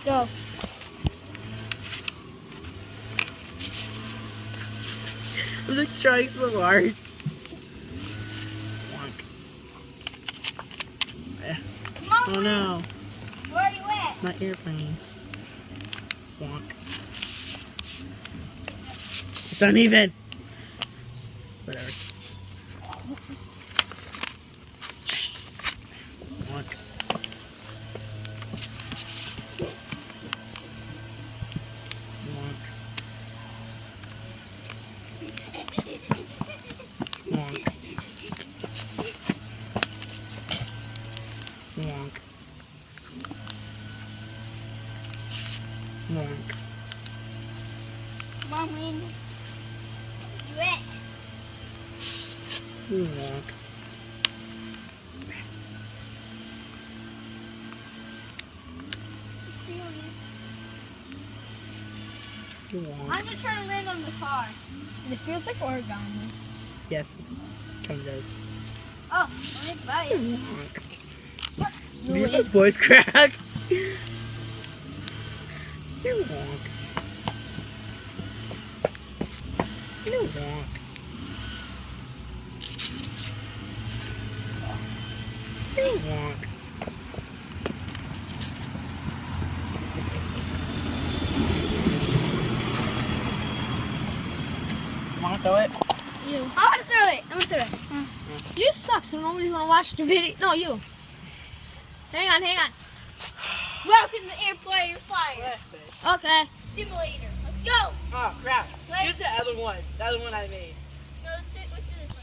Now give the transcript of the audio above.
Go. I'm like trying so hard. Come on, Oh no, where are you at? my airplane. Wonk. It's uneven. Whatever. Wonk. Wonk. Wonk. Wonk. Wonk. Come on, Lynn. You at? Wonk. Wonk. I'm gonna try to land on the car. It feels like origami. Yes, kind of does. Oh, let me buy it. Wonk. These are voice crack. You wonk. You wonk. You wonk. Wanna throw it? You. I want to throw it. I'm gonna throw it. You suck, so nobody's gonna watch the video. No, you. Hang on, hang on. Welcome to Airplane Fire. Okay. Simulator. Let's go. Oh crap. Wait. Use the other one. The other one I made.